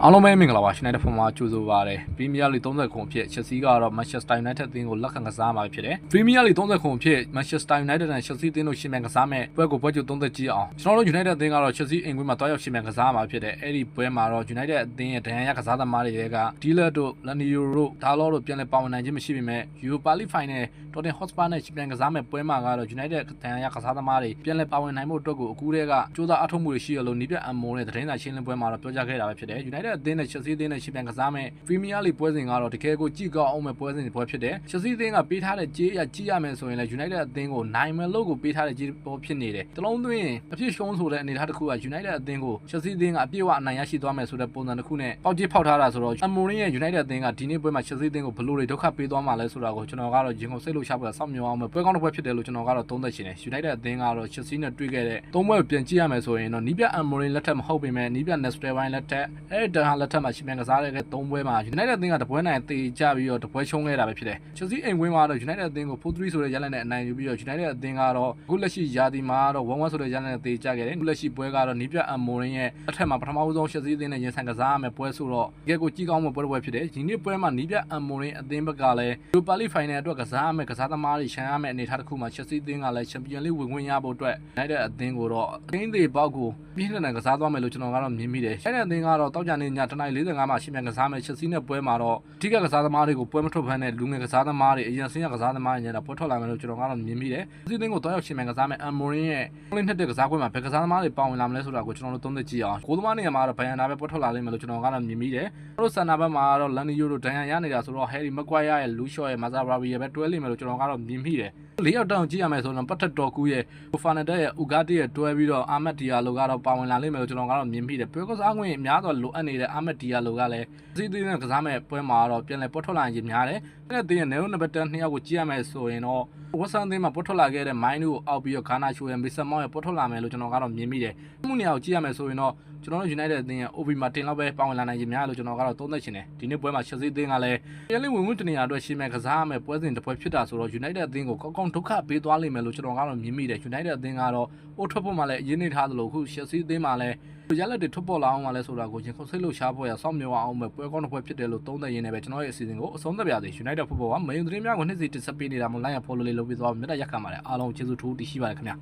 အားလုံးပဲမင်္ဂလာပါရှင်တဲ့ဖုန်းမှာကြိုဆိုပါရစေပရီးမီးယားလိ30ခုအဖြစ်ချက်စီကတော့ Manchester United အသင်းကိုလက်ခံကစားမှာဖြစ်တယ်ပရီးမီးယားလိ30ခုအဖြစ် Manchester United နဲ့ Chelsea အသင်းတို့ရှင်မြန်ကစားမဲ့ပွဲကိုပွဲကြို30ကြည့်အောင်ကျွန်တော်တို့ United အသင်းကတော့ Chelsea အိမ်ကွင်းမှာတွားရောက်ရှင်မြန်ကစားမှာဖြစ်တယ်အဲ့ဒီပွဲမှာတော့ United အသင်းရဲ့ဒဏ်ရာရကစားသမားတွေက Diller တို့ Lanio တို့ Dalot တို့ပြန်လည်ပါဝင်နိုင်ခြင်းမရှိပေမဲ့ Europa League Final Tottenham Hotspur နဲ့ရှင်မြန်ကစားမဲ့ပွဲမှာကတော့ United ဒဏ်ရာရကစားသမားတွေပြန်လည်ပါဝင်နိုင်မှုအတွက်ကိုအခုတည်းကစူးစမ်းအထောက်မှုတွေရှိရလို့နီးပြအမုံနဲ့သတင်းစာရှင်းလင်းပွဲမှာတော့ပြောကြားခဲ့တာပဲဖြစ်တယ် United အသင်းနဲ့ Chelsea အသင်းနဲ့ရှင်မြန်ကစားမဲ့ Premier League ပွဲစဉ်ကတော့တကယ်ကိုကြည့်ကောင်းအောင်မဲ့ပွဲစဉ်ပွဲဖြစ်တယ် Chelsea အသင်းကပေးထားတဲ့ကြေးအကြည့်ရမယ်ဆိုရင်လည်း United အသင်းကိုနိုင်မယ်လို့ကိုပေးထားတဲ့ကြေးပေါ်ဖြစ်နေတယ်တလုံးသွင်းအဖြစ်ရှုံးဆိုတဲ့အနေအထားတစ်ခုက United အသင်းကို Chelsea အသင်းကအပြည့်အဝအနိုင်ရရှိသွားမယ်ဆိုတဲ့ပုံစံတစ်ခုနဲ့ပေါက်ကြေးဖောက်ထားတာဆိုတော့ Amorim ရဲ့ United အသင်းကဒီနေ့ပွဲမှာ Chelsea အသင်းကိုဘလို့တွေဒုက္ခပေးသွားမှာလဲဆိုတာကိုကျွန်တော်ကတော့ရင်ကုန်စိတ်လို့ရှာဖို့စောင့်မျှော်အောင်မဲ့ပွဲကောင်းတစ်ပွဲဖြစ်တယ်လို့ကျွန်တော်ကတော့သုံးသပ်ရှင်တယ် United အသင်းကတော့ Chelsea နဲ့တွေ့ခဲ့တဲ့သုံးပွဲကိုပြန်ကြည့်ရမယ်ဆိုရင်တော့နီးပြ Amorim လက်ထက်မဟုတ်ပေမဲ့နီးပြ Nestor ဝိုင်းလက်ထက်အဲ့တဟာလက်ထက်မှာရှင်မြန်ကစားတဲ့သုံးပွဲမှာ United အသင်းကတပွဲနိုင်တေချပြီးတော့တပွဲရှုံးခဲ့တာပဲဖြစ်တယ် Chelsea အိမ်ကွင်းမှာတော့ United အသင်းကို 4-3 ဆိုတဲ့ရလဒ်နဲ့အနိုင်ယူပြီးတော့ United အသင်းကတော့အခုလက်ရှိယာဒီမှာတော့ 1-1 ဆိုတဲ့ရလဒ်နဲ့တေချခဲ့တယ်အခုလက်ရှိပွဲကတော့နီးပြ Amorim ရဲ့လက်ထက်မှာပထမဆုံး Chelsea အသင်းနဲ့ရင်ဆိုင်ကစားရမယ့်ပွဲဆိုတော့တကယ်ကိုကြည့်ကောင်းမယ့်ပွဲဖြစ်တယ်ဒီနေ့ပွဲမှာနီးပြ Amorim အသင်းဘက်ကလည်း Europa League Final အတွက်ကစားရမယ့်ကစားသမားတွေရှမ်းရမယ့်အနေအထားတစ်ခုမှာ Chelsea အသင်းကလည်း Champions League ဝင်ခွင့်ရဖို့အတွက် United အသင်းကိုတော့အသင်းတွေပေါက်ကိုပြင်းထန်တဲ့ကစားသွားမယ်လို့ကျွန်တော်ကတော့မြင်မိတယ် United အသင်းကတော့တောက်ကြနေညတနိုင်45မှာရှင်မြန်ကစားမယ် Chelsea နဲ့ပွဲမှာတော့အထူးကစားသမားတွေကိုပွဲမထုတ်ဖမ်းတဲ့လူငယ်ကစားသမားတွေအရင်ဆင်းရကစားသမားတွေနဲ့ပွဲထွက်လာမယ်လို့ကျွန်တော်ကတော့မြင်မိတယ် Chelsea အသင်းကိုတွားရောက်ရှင်မြန်ကစားမယ် Amorim ရဲ့လင်းထက်တဲ့ကစားကွင်းမှာဘယ်ကစားသမားတွေပါဝင်လာမလဲဆိုတာကိုကျွန်တော်တို့သုံးသပ်ကြည့်အောင်ကိုသမားနေရာမှာတော့ဘိုင်ယန်နာပဲပွဲထွက်လာလိမ့်မယ်လို့ကျွန်တော်ကတော့မြင်မိတယ်တို့ဆန်နာဘက်မှာတော့ Lanio တို့ဒဏ်ရာရနေတာဆိုတော့ Harry Maguire ရဲ့ Luke Shaw ရဲ့ Mazraoui ရဲ့ပဲတွဲလိမ့်မယ်လို့ကျွန်တော်ကတော့မြင်မိတယ်၄ယောက်တောင်ကြည့်ရမယ်ဆိုတော့ပတ်သက်တော်ကူရဲ့ Fernandes ရဲ့ Ugarte ရဲ့တွဲပြီးတော့ Ahmed Diallo ကတော့ပါဝင်လာလိမ့်မယ်လို့ကျွန်တော်ကတော့မြင်မိတယ်ပွဲကစားခွင့်အများတော့လိုအပ်နေတဲ့ Ahmed Diallo ကလည်းစီးသီးနဲ့ကစားမဲ့ပွဲမှာတော့ပြန်လည်ပွဲထွက်လာရင်များတယ်အဲ့ဒီနေနံပါတ်10 2ယောက်ကိုကြည့်ရမယ်ဆိုရင်တော့ဝက်ဆန်သင်းမှာပွဲထွက်လာခဲ့တဲ့ Mine ကိုအောက်ပြီးတော့ Ghana ရှိုးရဲ့ Mason Mount ရဲ့ပွဲထွက်လာမယ်လို့ကျွန်တော်ကတော့မြင်မိတယ်မှုနေရာကိုကြည့်ရမယ်ဆိုရင်တော့ကျွန်တော်တို့ United အသင်းရဲ့ Obi Martin လောက်ပဲပါဝင်လာနိုင်ခြင်းများလို့ကျွန်တော်ကတော့သုံးသပ်ရှင်တယ်ဒီနေ့ပွဲမှာ Chelsea အသင်းကလည်းပြန်လည်ဝင်တနေရာအတွက်ရှင်းမဲ့ကစားရမယ်ပွဲစဉ်တစ်ပွဲဖြစ်တာဆိုတော့ United အသင်းကိုကောင်းကောင်းဒုက္ခပေးသွားလိမ့်မယ်လို့ကျွန်တော်ကတော့မြင်မိတယ် United အသင်းကတော့အိုးထွက်ဖို့မှလည်းအရင်နေထားသလိုအခု Chelsea အသင်းမှာလည်းရလက်တွေထွက်ပေါ်လာအောင်မှလည်းဆိုတာကိုရင်ခုန်စိတ်လို့ရှားဖို့ရစောင့်မျှော်အောင်ပဲပွဲကောင်းတစ်ပွဲဖြစ်တယ်လို့သုံးသပ်ရင်းနဲ့ပဲကျွန်တော်ရဲ့အစီအစဉ်ကိုအဆုံးသတ်ပါရစေ United Football ကမယုံသတင်းများကိုနှစ်စီတင်ဆက်ပေးနေတာမို့ like and follow လေးလုပ်ပြီးသွားမြတ်ရရက်ခံပါတယ်အားလုံးကျေးဇူးထူးတင်ရှိပါတယ်ခင်ဗျာ